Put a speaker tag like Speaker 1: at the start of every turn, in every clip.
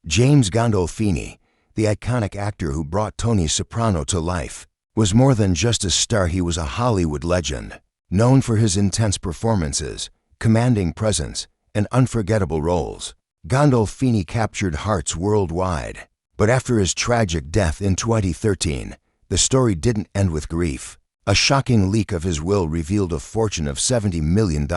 Speaker 1: James Gandolfini, the iconic actor who brought Tony Soprano to life, was more than just a star. He was a Hollywood legend, known for his intense performances, commanding presence, and unforgettable roles. Gandolfini captured hearts worldwide. But after his tragic death in 2013, the story didn't end with grief. A shocking leak of his will revealed a fortune of $70 million,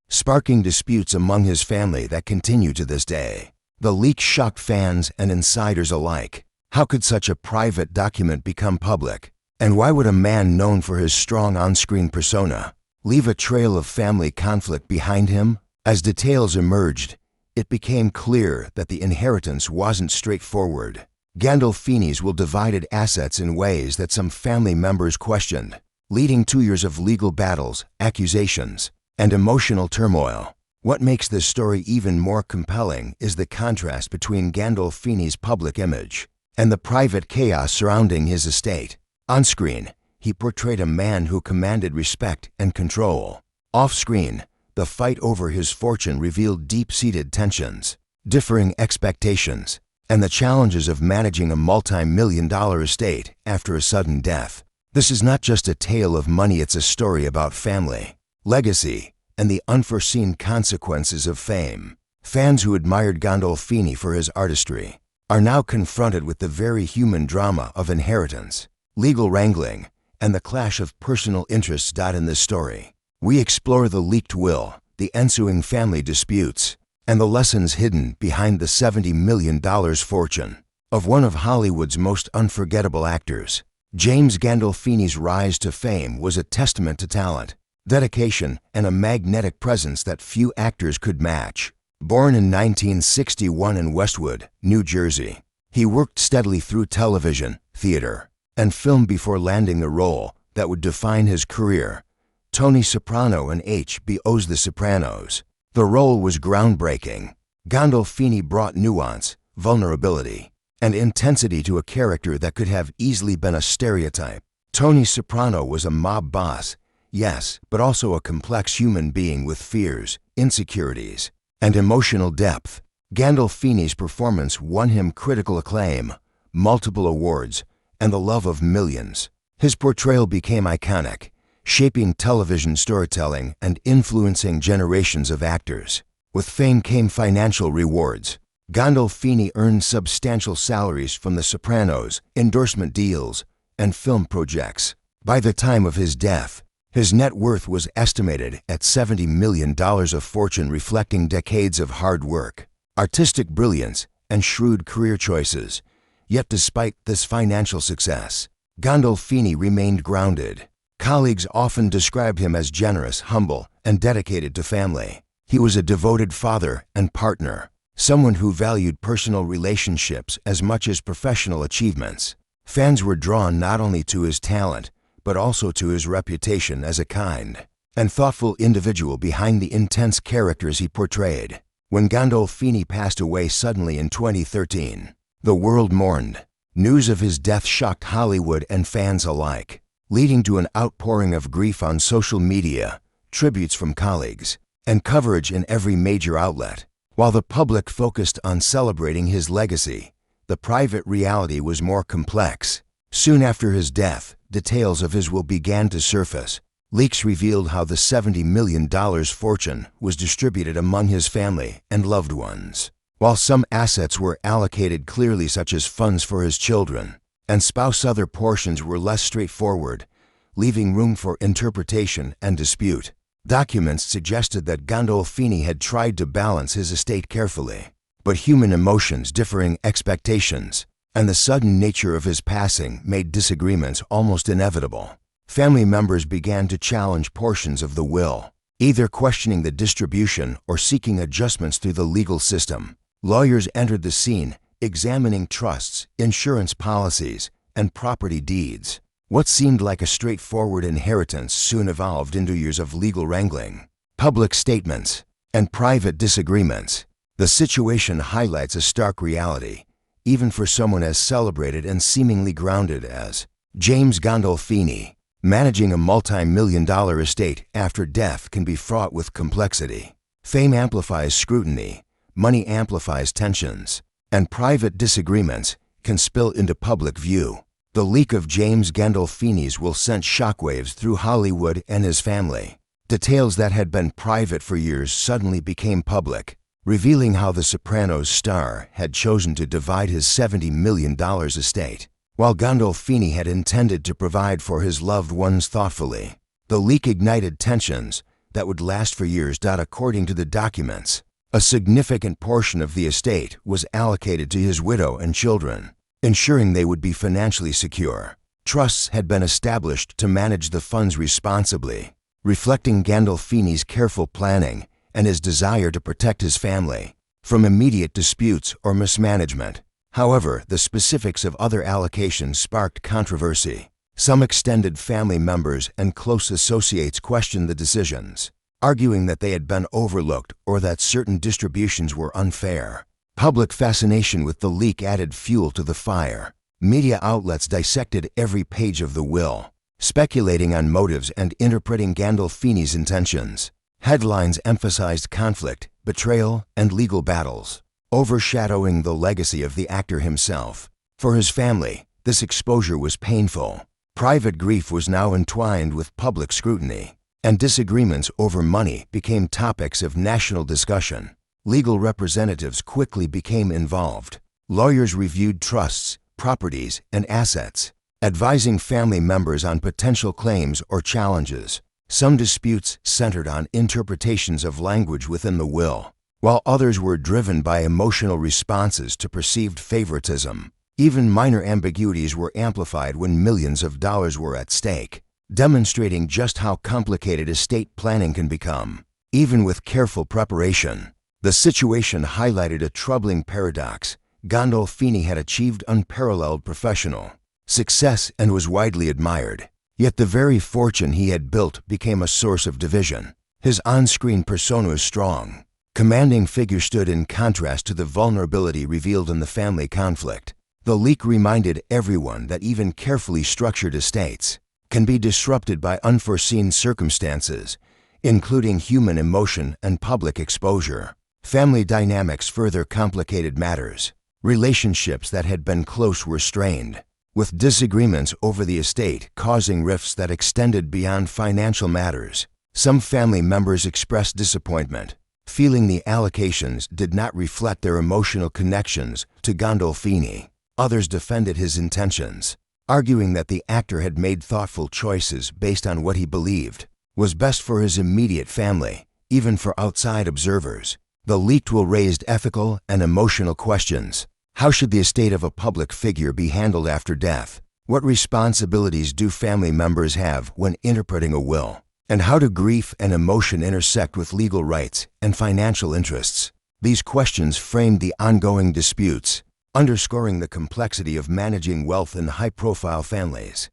Speaker 1: sparking disputes among his family that continue to this day. The leak shocked fans and insiders alike. How could such a private document become public? And why would a man known for his strong on-screen persona leave a trail of family conflict behind him? As details emerged, it became clear that the inheritance wasn't straightforward. Gandolfini's will divided assets in ways that some family members questioned, leading to years of legal battles, accusations, and emotional turmoil. What makes this story even more compelling is the contrast between Gandolfini's public image and the private chaos surrounding his estate. On screen, he portrayed a man who commanded respect and control. Off-screen, the fight over his fortune revealed deep-seated tensions, differing expectations, and the challenges of managing a multi-million-dollar estate after a sudden death. This is not just a tale of money, it's a story about family, legacy, and the unforeseen consequences of fame. Fans who admired Gandolfini for his artistry are now confronted with the very human drama of inheritance, legal wrangling, and the clash of personal interests. In this story, we explore the leaked will, the ensuing family disputes, and the lessons hidden behind the $70 million fortune of one of Hollywood's most unforgettable actors. James Gandolfini's rise to fame was a testament to talent, dedication, and a magnetic presence that few actors could match. Born in 1961 in Westwood, New Jersey, he worked steadily through television, theater, and film before landing the role that would define his career, Tony Soprano in HBO's The Sopranos. The role was groundbreaking. Gandolfini brought nuance, vulnerability, and intensity to a character that could have easily been a stereotype. Tony Soprano was a mob boss, yes, but also a complex human being with fears, insecurities, and emotional depth. Gandolfini's performance won him critical acclaim, multiple awards, and the love of millions. His portrayal became iconic, shaping television storytelling and influencing generations of actors. With fame came financial rewards. Gandolfini earned substantial salaries from The Sopranos, endorsement deals, and film projects. By the time of his death, his net worth was estimated at $70 million, a fortune reflecting decades of hard work, artistic brilliance, and shrewd career choices. Yet despite this financial success, Gandolfini remained grounded. Colleagues often described him as generous, humble, and dedicated to family. He was a devoted father and partner, someone who valued personal relationships as much as professional achievements. Fans were drawn not only to his talent, but also to his reputation as a kind and thoughtful individual behind the intense characters he portrayed. When Gandolfini passed away suddenly in 2013, the world mourned. News of his death shocked Hollywood and fans alike, leading to an outpouring of grief on social media, tributes from colleagues, and coverage in every major outlet. While the public focused on celebrating his legacy, the private reality was more complex. Soon after his death, details of his will began to surface. Leaks revealed how the $70 million fortune was distributed among his family and loved ones. While some assets were allocated clearly, such as funds for his children and spouse, other portions were less straightforward, leaving room for interpretation and dispute. Documents suggested that Gandolfini had tried to balance his estate carefully, but human emotions, differing expectations, and the sudden nature of his passing made disagreements almost inevitable. Family members began to challenge portions of the will, either questioning the distribution or seeking adjustments through the legal system. Lawyers entered the scene, examining trusts, insurance policies, and property deeds. What seemed like a straightforward inheritance soon evolved into years of legal wrangling, public statements, and private disagreements. The situation highlights a stark reality, even for someone as celebrated and seemingly grounded as James Gandolfini. Managing a multi-million-dollar estate after death can be fraught with complexity. Fame amplifies scrutiny. Money amplifies tensions, and private disagreements can spill into public view. The leak of James Gandolfini's will send shockwaves through Hollywood and his family. Details that had been private for years suddenly became public, revealing how the Sopranos star had chosen to divide his $70 million estate, while Gandolfini had intended to provide for his loved ones thoughtfully. The leak ignited tensions that would last for years. According to the documents, a significant portion of the estate was allocated to his widow and children, ensuring they would be financially secure. Trusts had been established to manage the funds responsibly, reflecting Gandolfini's careful planning and his desire to protect his family from immediate disputes or mismanagement. However, the specifics of other allocations sparked controversy. Some extended family members and close associates questioned the decisions, arguing that they had been overlooked or that certain distributions were unfair. Public fascination with the leak added fuel to the fire. Media outlets dissected every page of the will, speculating on motives and interpreting Gandolfini's intentions. Headlines emphasized conflict, betrayal, and legal battles, overshadowing the legacy of the actor himself. For his family, this exposure was painful. Private grief was now entwined with public scrutiny, and disagreements over money became topics of national discussion. Legal representatives quickly became involved. Lawyers reviewed trusts, properties, and assets, advising family members on potential claims or challenges. Some disputes centered on interpretations of language within the will, while others were driven by emotional responses to perceived favoritism. Even minor ambiguities were amplified when millions of dollars were at stake, demonstrating just how complicated estate planning can become. Even with careful preparation, the situation highlighted a troubling paradox. Gandolfini had achieved unparalleled professional success and was widely admired, yet the very fortune he had built became a source of division. His on-screen persona was strong, commanding figure stood in contrast to the vulnerability revealed in the family conflict. The leak reminded everyone that even carefully structured estates can be disrupted by unforeseen circumstances, including human emotion and public exposure. Family dynamics further complicated matters. Relationships that had been close were strained, with disagreements over the estate causing rifts that extended beyond financial matters. Some family members expressed disappointment, feeling the allocations did not reflect their emotional connections to Gandolfini. Others defended his intentions, arguing that the actor had made thoughtful choices based on what he believed was best for his immediate family. Even for outside observers, the leaked will raised ethical and emotional questions. How should the estate of a public figure be handled after death? What responsibilities do family members have when interpreting a will? And how do grief and emotion intersect with legal rights and financial interests? These questions framed the ongoing disputes, underscoring the complexity of managing wealth in high-profile families.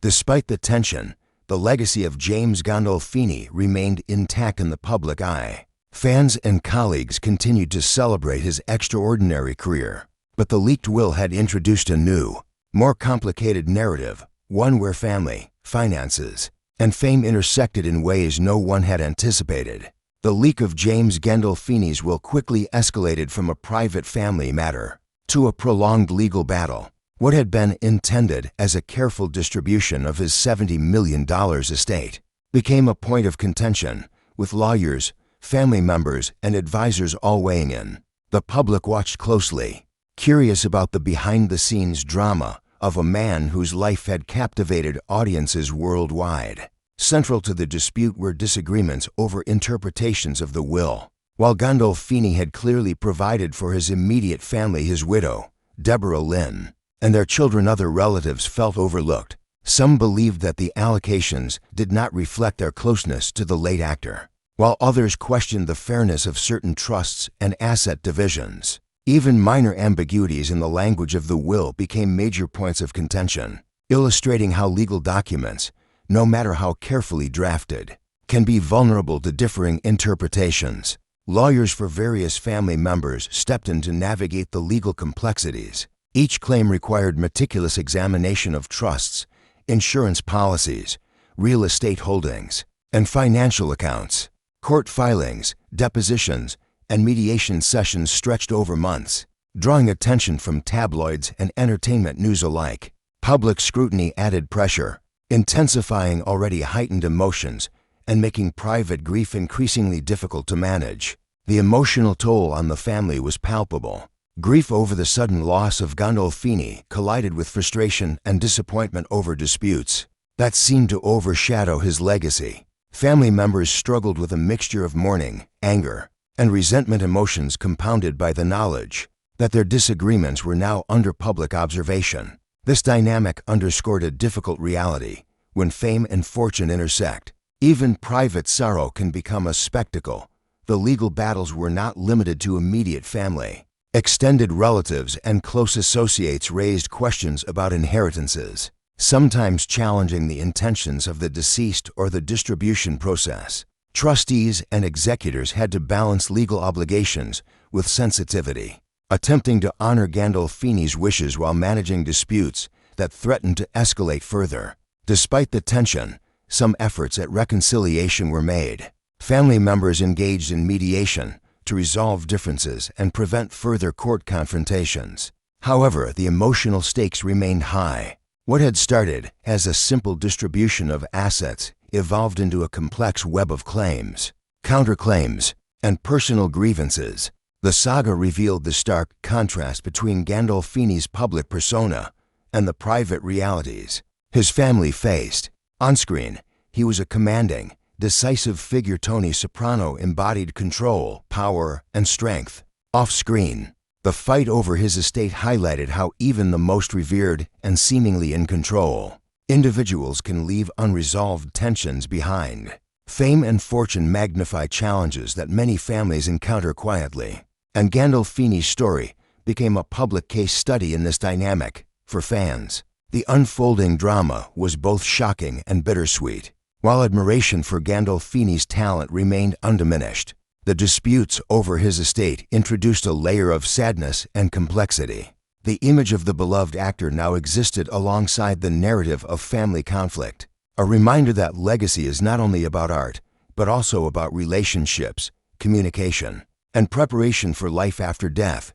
Speaker 1: Despite the tension, the legacy of James Gandolfini remained intact in the public eye. Fans and colleagues continued to celebrate his extraordinary career. But the leaked will had introduced a new, more complicated narrative, one where family, finances, and fame intersected in ways no one had anticipated. The leak of James Gandolfini's will quickly escalated from a private family matter to a prolonged legal battle. What had been intended as a careful distribution of his $70 million estate became a point of contention, with lawyers, family members, and advisors all weighing in. The public watched closely, curious about the behind-the-scenes drama of a man whose life had captivated audiences worldwide. Central to the dispute were disagreements over interpretations of the will. While Gandolfini had clearly provided for his immediate family, his widow, Deborah Lynn, and their children, other relatives felt overlooked. Some believed that the allocations did not reflect their closeness to the late actor, while others questioned the fairness of certain trusts and asset divisions. Even minor ambiguities in the language of the will became major points of contention, illustrating how legal documents, no matter how carefully drafted, can be vulnerable to differing interpretations. Lawyers for various family members stepped in to navigate the legal complexities. Each claim required meticulous examination of trusts, insurance policies, real estate holdings, and financial accounts. Court filings, depositions, and mediation sessions stretched over months. drawing attention from tabloids and entertainment news alike. Public scrutiny added pressure, intensifying already heightened emotions and making private grief increasingly difficult to manage. The emotional toll on the family was palpable. Grief over the sudden loss of Gandolfini collided with frustration and disappointment over disputes that seemed to overshadow his legacy. Family members struggled with a mixture of mourning, anger, and resentment, emotions compounded by the knowledge that their disagreements were now under public observation. This dynamic underscored a difficult reality. When fame and fortune intersect, even private sorrow can become a spectacle. The legal battles were not limited to immediate family. Extended relatives and close associates raised questions about inheritances, sometimes challenging the intentions of the deceased or the distribution process. Trustees and executors had to balance legal obligations with sensitivity, attempting to honor Gandolfini's wishes while managing disputes that threatened to escalate further. Despite the tension, some efforts at reconciliation were made. Family members engaged in mediation to resolve differences and prevent further court confrontations. However, the emotional stakes remained high. What had started as a simple distribution of assets evolved into a complex web of claims, counterclaims, and personal grievances. The saga revealed the stark contrast between Gandolfini's public persona and the private realities his family faced. On screen, he was a commanding, decisive figure. Tony Soprano embodied control, power, and strength. Off-screen, the fight over his estate highlighted how even the most revered and seemingly in control individuals can leave unresolved tensions behind. Fame and fortune magnify challenges that many families encounter quietly, and Gandolfini's story became a public case study in this dynamic. For fans, the unfolding drama was both shocking and bittersweet. While admiration for Gandolfini's talent remained undiminished, the disputes over his estate introduced a layer of sadness and complexity. The image of the beloved actor now existed alongside the narrative of family conflict, a reminder that legacy is not only about art, but also about relationships, communication, and preparation for life after death.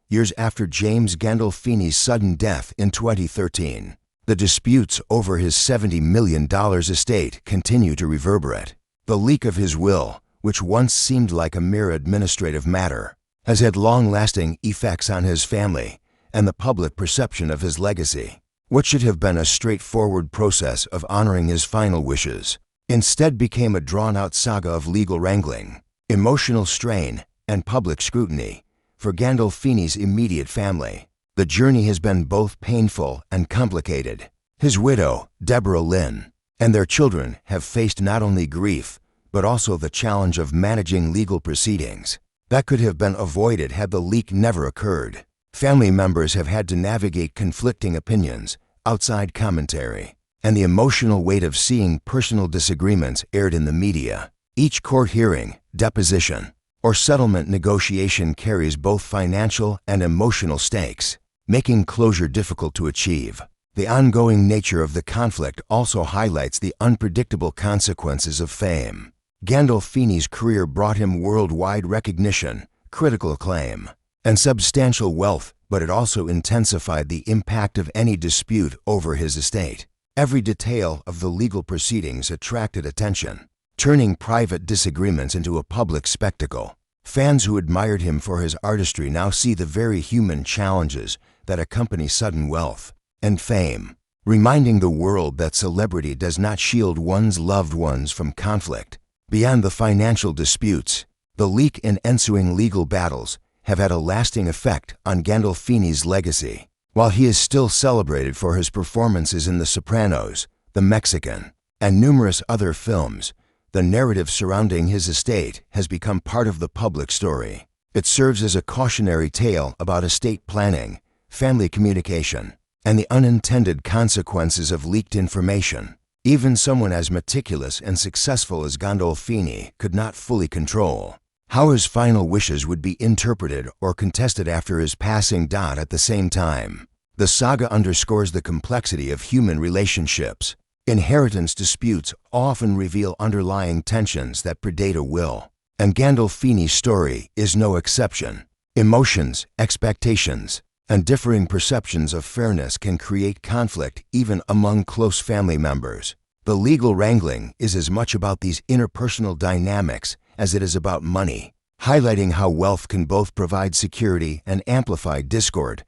Speaker 1: Years after James Gandolfini's sudden death in 2013, the disputes over his $70 million estate continue to reverberate. The leak of his will, which once seemed like a mere administrative matter, has had long-lasting effects on his family and the public perception of his legacy. What should have been a straightforward process of honoring his final wishes instead became a drawn-out saga of legal wrangling, emotional strain, and public scrutiny. For Gandolfini's immediate family, the journey has been both painful and complicated. His widow, Deborah Lynn, and their children have faced not only grief, but also the challenge of managing legal proceedings that could have been avoided had the leak never occurred. Family members have had to navigate conflicting opinions, outside commentary, and the emotional weight of seeing personal disagreements aired in the media. Each court hearing, deposition, or settlement negotiation carries both financial and emotional stakes, making closure difficult to achieve. The ongoing nature of the conflict also highlights the unpredictable consequences of fame. Gandolfini's career brought him worldwide recognition, critical acclaim, and substantial wealth, but it also intensified the impact of any dispute over his estate. Every detail of the legal proceedings attracted attention, turning private disagreements into a public spectacle. Fans who admired him for his artistry now see the very human challenges that accompany sudden wealth and fame, reminding the world that celebrity does not shield one's loved ones from conflict. Beyond the financial disputes, the leak and ensuing legal battles have had a lasting effect on Gandolfini's legacy. While he is still celebrated for his performances in The Sopranos, The Mexican, and numerous other films, the narrative surrounding his estate has become part of the public story. It serves as a cautionary tale about estate planning, family communication, and the unintended consequences of leaked information. Even someone as meticulous and successful as Gandolfini could not fully control how his final wishes would be interpreted or contested after his passing. At the same time, the saga underscores the complexity of human relationships. Inheritance disputes often reveal underlying tensions that predate a will, and Gandolfini's story is no exception. Emotions, expectations, and differing perceptions of fairness can create conflict even among close family members. The legal wrangling is as much about these interpersonal dynamics as it is about money, highlighting how wealth can both provide security and amplify discord.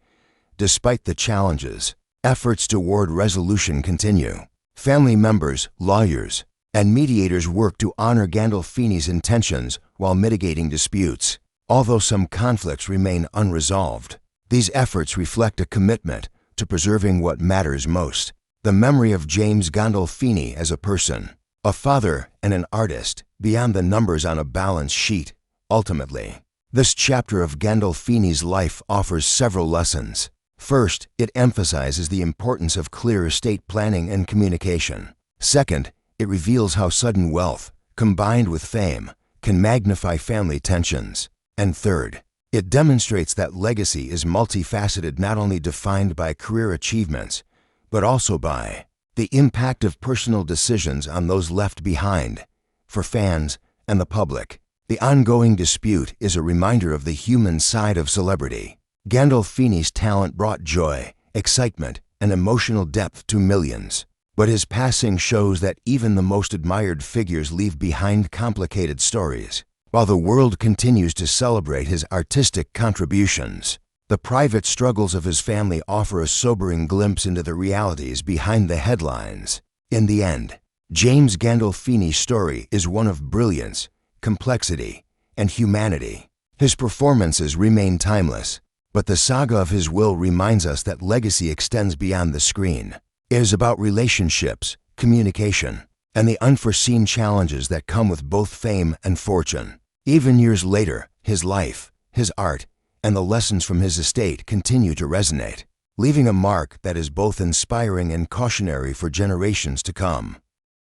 Speaker 1: Despite the challenges, efforts toward resolution continue. Family members, lawyers, and mediators work to honor Gandolfini's intentions while mitigating disputes. Although some conflicts remain unresolved, these efforts reflect a commitment to preserving what matters most: the memory of James Gandolfini as a person, a father, and an artist, beyond the numbers on a balance sheet. Ultimately, this chapter of Gandolfini's life offers several lessons. First, it emphasizes the importance of clear estate planning and communication. Second, it reveals how sudden wealth, combined with fame, can magnify family tensions. And third, it demonstrates that legacy is multifaceted, not only defined by career achievements, but also by the impact of personal decisions on those left behind. For fans and the public, the ongoing dispute is a reminder of the human side of celebrity. Gandolfini's talent brought joy, excitement, and emotional depth to millions. But his passing shows that even the most admired figures leave behind complicated stories. While the world continues to celebrate his artistic contributions, the private struggles of his family offer a sobering glimpse into the realities behind the headlines. In the end, James Gandolfini's story is one of brilliance, complexity, and humanity. His performances remain timeless, but the saga of his will reminds us that legacy extends beyond the screen. It is about relationships, communication, and the unforeseen challenges that come with both fame and fortune. Even years later, his life, his art, and the lessons from his estate continue to resonate, leaving a mark that is both inspiring and cautionary for generations to come.